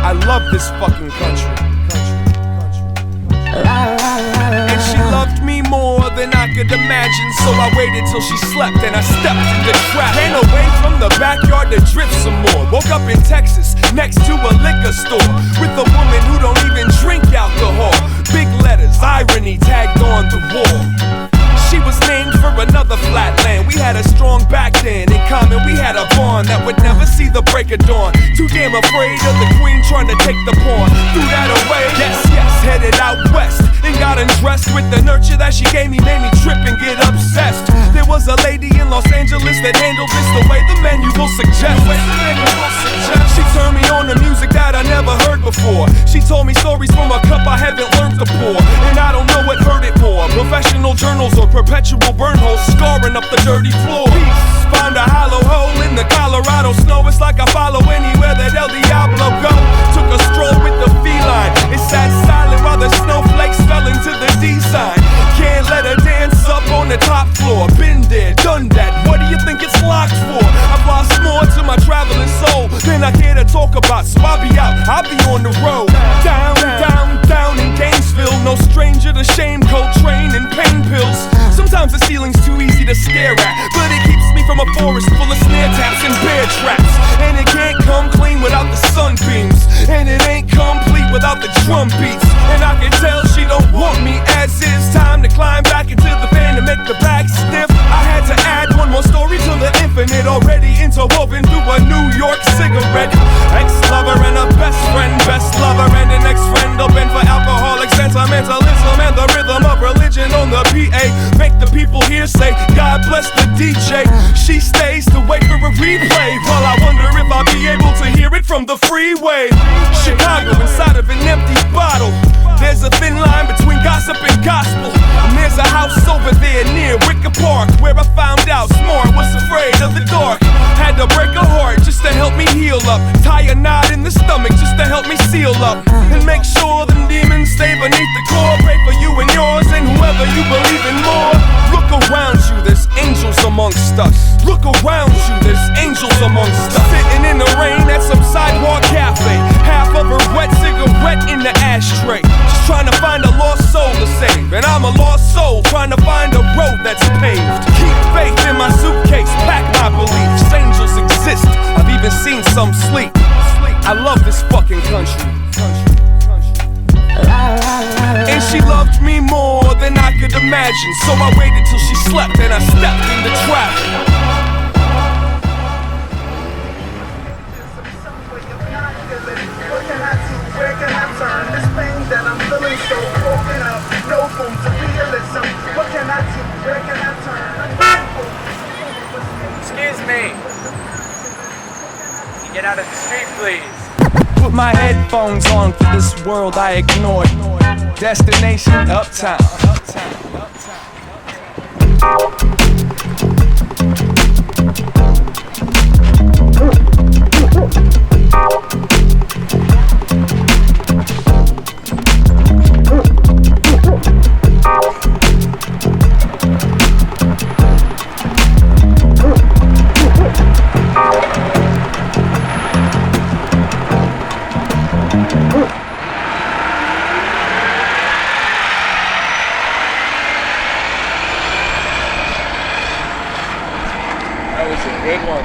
I love this fucking country. And she loved me more than I could imagine, so I waited till she slept and I stepped into trap. Ran away from the backyard to drift some more. Woke up in Texas next to a liquor store with a woman who don't even drink alcohol. Big letters, irony tagged on the wall. She was named for another flatland. We had a strong back then. In common, we had a bond that would never see the break of dawn. Too damn afraid of the queen trying to take the pawn. Threw that away, yes, headed out west. And got undressed with the nurture that she gave me. Made me trip and get obsessed. There was a lady in Los Angeles that handled this the way the manual suggests. She turned me on to music that I never heard before. She told me stories from a cup I haven't learned to pour. And I don't know what hurt it more, professional journals or perpetual burn holes scarring up the dirty floor. Peace, found a hollow hole in the Colorado snow. It's like I follow anywhere that El Diablo go. Took a stroll with the feline. It sat silent while the snowflakes fell into the design. Can't let her dance up on the top floor. Been there, done that. What do you think it's locked for? I've lost more to my traveling soul than I care to talk about. So I'll be out, I'll be on the road. Down in Gainesville. No stranger to shame, cold train and pain pills. Sometimes the ceiling's too easy to stare at, but it keeps me from a forest full of snare taps and bear traps. And it can't come clean without the sunbeams, and it ain't complete without the drum beats. And I can tell she don't want me as is. Time to climb back into the van to make the back stiff. I had to add one more story to the infinite, already interwoven through a New York cigarette. Ex-lover and a best friend, best lover and an ex-friend. Open for alcoholic sentimentalism and the rhythm of religion on the PA. Make the people here say, God bless the DJ. She stays to wait for a replay, while I wonder if I'll be able to hear it from the freeway. Chicago inside of an empty bottle. There's a thin line between gossip and gospel. And there's a house over there near Wicker Park, where I found out Smart was afraid of the dark. Had to break a heart just to help me heal up. Tie a knot in the stomach just to help me seal up. And make sure them demons stay beneath the core. Pray for you and yours and whoever you believe in more. Look around you, there's angels amongst us. Look around you, there's angels amongst us. Sitting in the rain at some sidewalk cafe. Half of her wet cigarette in the ashtray. Just trying to find a lost soul to save. And I'm a lost soul trying to find a road that's paved. Keep faith in my suitcase, pack my beliefs. Angels exist, I've even seen some sleep. I love this fucking country. And she loved me more than I could imagine, so I waited till she slept and I stepped into traffic. Where can I turn this pain that I'm feeling so broken up? No room to realism. What can I do? Where can I turn? Excuse me. Can you get out of the street, please? Put my headphones on for this world I ignored. Destination uptown. That was a good one.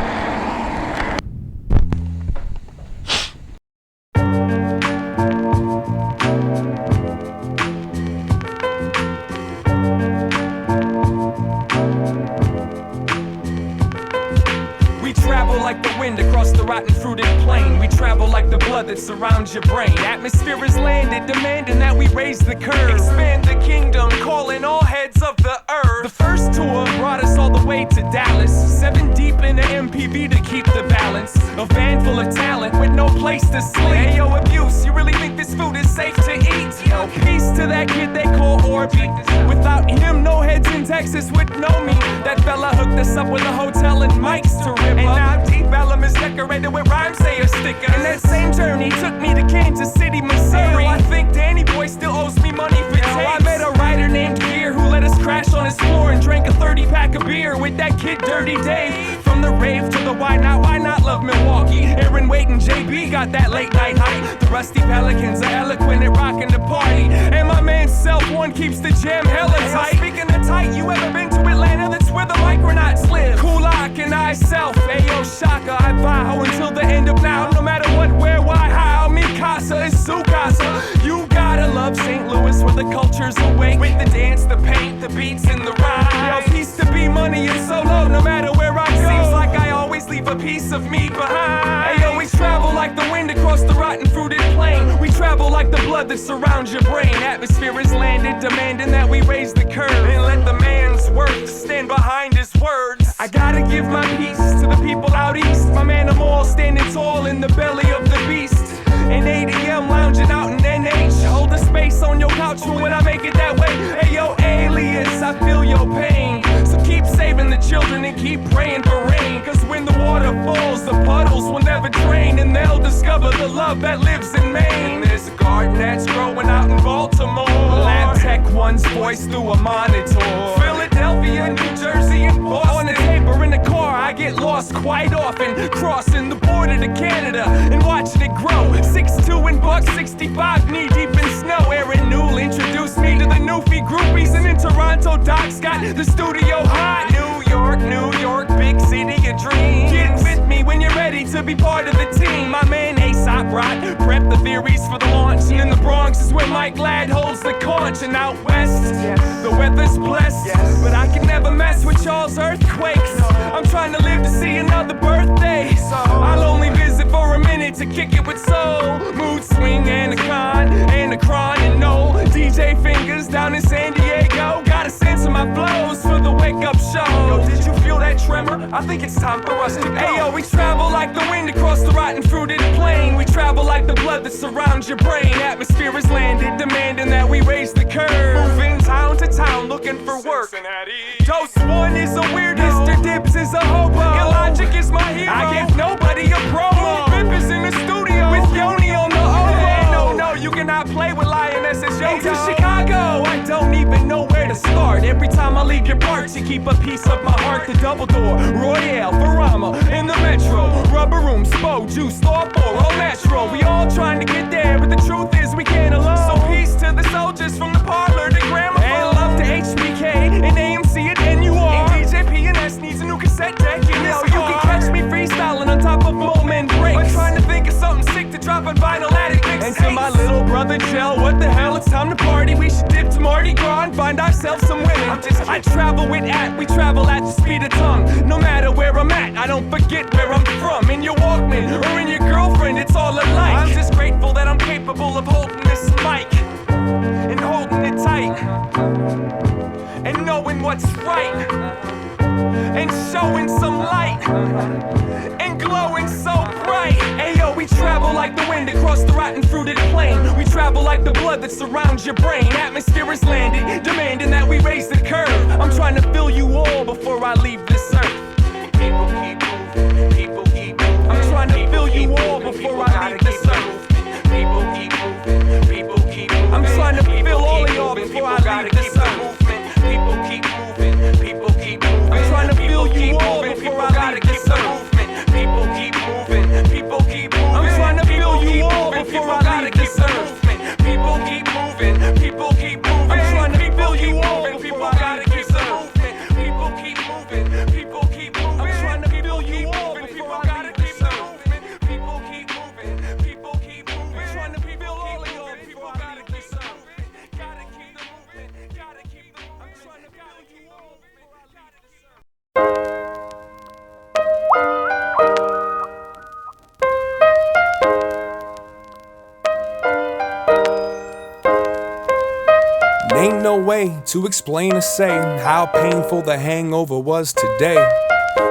We travel like the wind across the rotten fruited plain. We travel like the blood that surrounds your brain. Atmosphere is landed, demanding that we raise the curve. Expand the kingdom, calling all heads of the earth. The first tour brought us all the way to Dallas. 7 deep in the MPV to keep the balance. A van full of talent with no place to sleep. Ayo, abuse, you really think this food is safe to eat? Yo, peace to that kid they call Orby. Without him, no heads in Texas would know me. That fella hooked us up with a hotel and mics to rip up. And now Deep Ellum is decorated with rhyme sayer stickers. And that same journey took me to Kansas City, Missouri. I think Danny Boy still owes me money for tapes. I met a writer named Gear who let us crash on his floor and drank a 30-pack of beer with that kid Dirty Dave. From the rave to the why not love Milwaukee. Aaron Wade and JB got that late night hype. The Rusty pelicans are eloquent at rocking the party. And my man Self One keeps the jam hella tight. Speaking of tight, you ever been to Atlanta? That's where the Micronauts live. Kulak and I Self, Ayo Shaka, I vow until the end of now. No matter what, where, why, how, mi casa is su casa. You gotta love St. Louis where the culture's awake. With the dance, the paint, the beats, and the rhyme. Yo, peace to be money and solo, no matter where I go. Seems like I always leave a piece of me behind. Ayo, we travel like the wind across the rotten fruited plain. We travel like the blood that surrounds your brain. Atmosphere is landed, demanding that we raise the curve and let the man's worth stand behind his words. I gotta give my peace to the people out east. My man, I'm all standing tall in the belly of the beast. In 8 AM lounging out in NH. Hold a space on your couch for when I make it that way. Hey yo, alias, I feel your pain. So keep saving the children and keep praying for rain. Cause when the water falls, the puddles will never drain. And they'll discover the love that lives in Maine. There's a garden that's growing out in Baltimore. Lab Tech One's voice through a monitor. Philadelphia, New Jersey, and Boston. On the tape or in the car, I get lost quite often. Crossing the border to Canada and watching it grow. 6'2" and $165, knee deep in snow. Aaron Newell introduced me to the Newfie groupies. And in Toronto, Doc's got the studio hot. New York, big city of dreams. Get with me when you're ready to be part of the team. My man Aesop Rod prep the theories for the launch. And in the Bronx is where Mike Ladd holds the conch. And out west, the weather's blessed. But I can never mess with y'all's earthquakes. I'm trying to live to see another birthday. I'll only visit for a minute to kick it with soul. Mood swing, Anacron, and no DJ Fingers down in San Diego. Gotta censor my flows for the wake up show. Yo, did you feel that tremor? I think it's time for us to go. Ayo, we travel like the wind across the rotten fruited plain. We travel like the blood that surrounds your brain. Atmosphere is landed, demanding that we raise the curve. Moving town to town, looking for work. Dose One is a weirdo. Mr. Dibs is a hobo. Illogic is my hero. I gave nobody a promo. Rip is in the studio with Yoni on the oboe. No, you cannot play with Lionesses. Yo, to Chicago, I don't even know where to start. Every time I leave your parts, you keep a piece of my heart. The double door, Royale, Farama, in the Metro. Rubber room, Spo, Juice, Store 4, all Metro. We all trying to get there, but the truth is we can't alone. So peace to the soldiers from the parlor to gramophone. And love to HBK and AMC at NUR. And DJ P&S needs a new cassette deck. You know, you can catch me freestyling on top of moment breaks. Or trying to think of something sick to drop on vinyl addict mixtapes. And to my little brother Gel, what the hell, it's time to party. We should dip to Mardi Gras and find ourselves some women. I travel with we travel at the speed of tongue. No matter where I'm at, I don't forget where I'm from. In your Walkman or in your girlfriend, it's all alike. I'm just grateful that I'm capable of holding this mic and holding it tight and knowing what's right and showing some light and glowing so bright. Ayo, we travel like the wind across the rotten fruited plain. We travel like the blood that surrounds your brain. Atmosphere is landed, demanding that we raise the curve. I'm trying to fill you all before I leave this earth. People keep moving, people keep moving. I'm trying to fill you all before I leave this earth. People keep moving, people keep moving. I'm trying to fill all of y'all before I leave this earth. People keep moving, people keep moving. I'm trying to fill you all before I leave this earth. People keep moving, people keep moving. I'm trying to fill you all before I leave this earth. People keep moving, people keep moving. I'm trying to fill you all before I leave this earth. People keep moving, people keep moving. I'm trying to fill you all before I leave this earth. People keep moving, people keep moving. I'm trying to fill all of y'all before I leave this earth. Gotta keep the movement, gotta keep the movement. I'm trying to fill you all before I leave this earth. Ain't no way to explain or say how painful the hangover was today.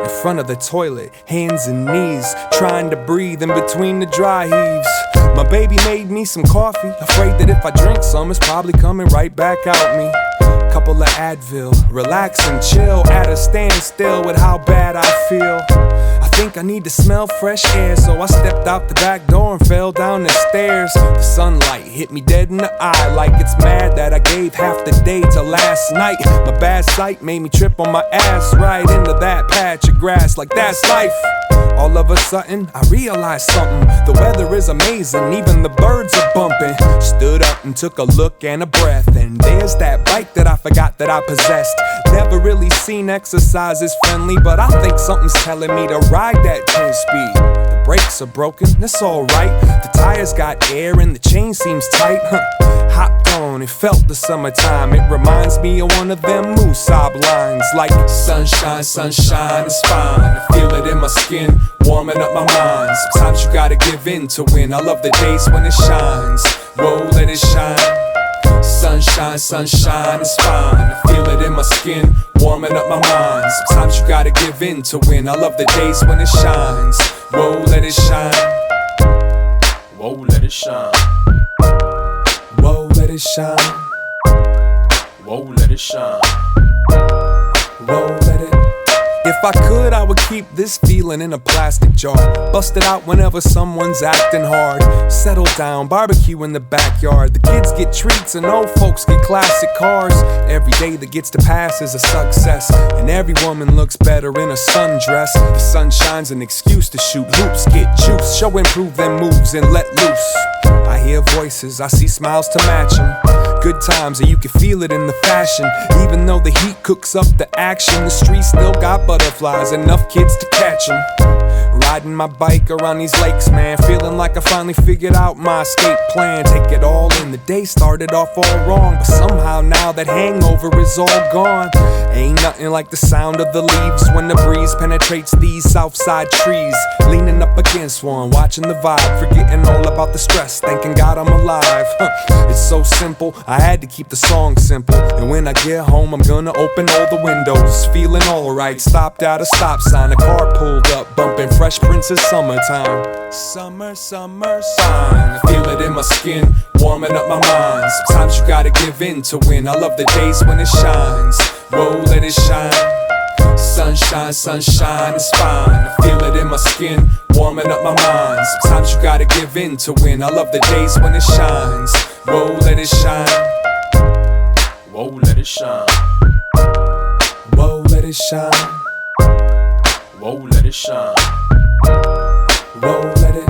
In front of the toilet, hands and knees, trying to breathe in between the dry heaves. My baby made me some coffee, afraid that if I drink some, it's probably coming right back out me. Couple of Advil, relax and chill, at a standstill with how bad I feel. I think I need to smell fresh air, so I stepped out the back door and fell down the stairs. The sunlight hit me dead in the eye, like it's mad that I gave half the day to last night. My bad sight made me trip on my ass right into that patch of grass, like that's life. All of a sudden, I realized something. The weather is amazing, even the birds are bumping. Stood up and took a look and a breath, and there's that bike that I forgot that I possessed. Never really seen exercise as friendly, but I think something's telling me to ride that 10-speed. The brakes are broken, that's alright. The tires got air and the chain seems tight. Hopped on, it felt the summertime. It reminds me of one of them Moosab lines, like sunshine, sunshine is fine. I feel it in my skin, warming up my mind. Sometimes you gotta give in to win. I love the days when it shines. Whoa, let it shine. Sunshine, sunshine is fine. I feel it in my skin, warming up my mind. Sometimes you gotta give in to win. I love the days when it shines. Whoa, let it shine. Whoa, let it shine. Whoa, let it shine. Whoa, let it shine. Whoa, let it. If I could, I would keep this feeling in a plastic jar. Bust it out whenever someone's acting hard. Settle down, barbecue in the backyard. The kids get treats and old folks get classic cars. Every day that gets to pass is a success, and every woman looks better in a sundress. The sun shines an excuse to shoot hoops, get juice, show and prove them moves and let loose. I hear voices, I see smiles to match them. Good times, and you can feel it in the fashion. Even though the heat cooks up the action, the streets still got butterflies, enough kids to catch them. Riding my bike around these lakes, man, feeling like I finally figured out my escape plan. Take it all in, the day started off all wrong, but somehow now that hangover is all gone. Ain't nothing like the sound of the leaves when the breeze penetrates these southside trees. Leaning up against one, watching the vibe, forgetting all about the stress, thanking God I'm alive. It's so simple, I had to keep the song simple. And when I get home, I'm gonna open all the windows, feeling alright. Stopped at a stop sign, a car pulled up, bumping Fresh Prince's Summertime. Summer, summer sign. I feel it in my skin, warming up my mind. Sometimes you gotta give in to win. I love the days when it shines. Whoa, let it shine. Sunshine, sunshine is fine. I feel it in my skin, warming up my mind. Sometimes you gotta give in to win. I love the days when it shines. Whoa, let it shine. Whoa, let it shine. Whoa, let it shine. Whoa, let it shine. Whoa, let it.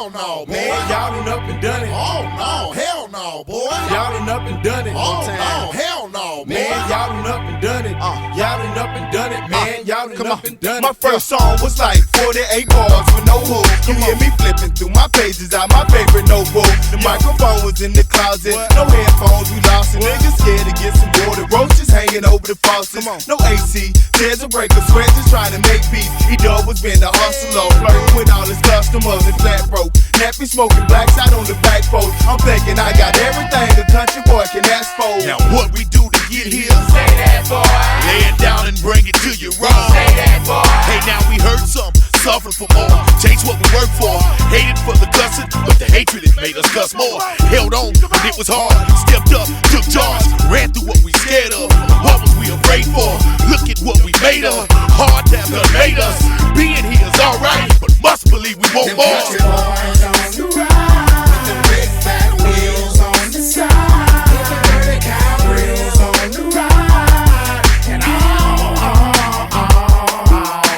hell no, boy. Man, y'all done up and done it. Oh no, hell no, boy. Y'all done up and done it. Oh no, hell no, boy. Man, y'all done up and done it. Y'all done up and done it, man. Y'all done up and done it. My first song was like 48 bars with no hook. You hear me flipping through my pages out my favorite notebook. The microphone was in the closet, no headphones, we lost it. Niggas scared to get some water, roaches hanging over the faucets. No AC, tears a breaker, sweat just trying to make peace. E-Dub was been the hustler, flirting with all his customers and flat broke. Nappy smoking blacks out on the back porch. I'm thinking I got everything a country boy can ask for. Now what we do to get here? Say that, boy. Lay it down and bring it to you raw. Say that, boy. Hey, now we heard some, suffering for more. Change what we work for. Hated for the cussing, but the hatred it made us cuss more. Held on, but it was hard. Stepped up, took charge, ran through what we scared of. What was we afraid for? Look at what we made of. Hard times done made us. Being here is alright, but must believe we want more. Country boys on the ride, with the big fat wheels on the side, with the dirty cow grills on the ride, and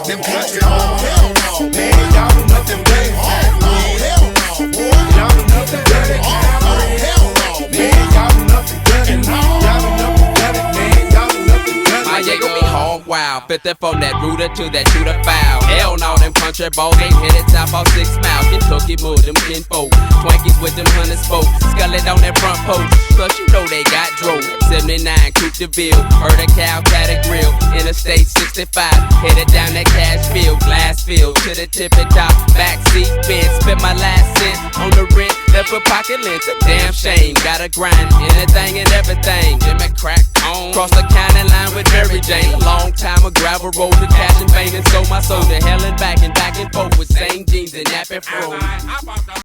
Them country boys, hell no, man. Y'all done up and done it. Oh no, hell no, boy. Y'all done up and done it. Oh no, hell no, Man, y'all done up and done it. Y'all done up and done it, man. Y'all done up and done it. My Jago be hog wild, 50 from that rooter to that shooter foul. Hell no, them country boys ain't hit it top off 6 miles. Kentucky mud, them kinfolk. Twinkies with them 100 spokes. Scullet on that front post. Plus you know they got drove. 79 Coupe de Ville. Heard a cow, cat a grill. Interstate 65. Headed down that Cashville. Glassfield to the tippy top. Backseat bench. Spent my last cent on the rent. Left a pocket lint. A damn shame. Gotta grind anything and everything. Jimmy crack on. Cross the county line with Mary Jane. A long time a gravel road to cash and vein and sold my soul to hell and back and forth with same jeans and nappy froze.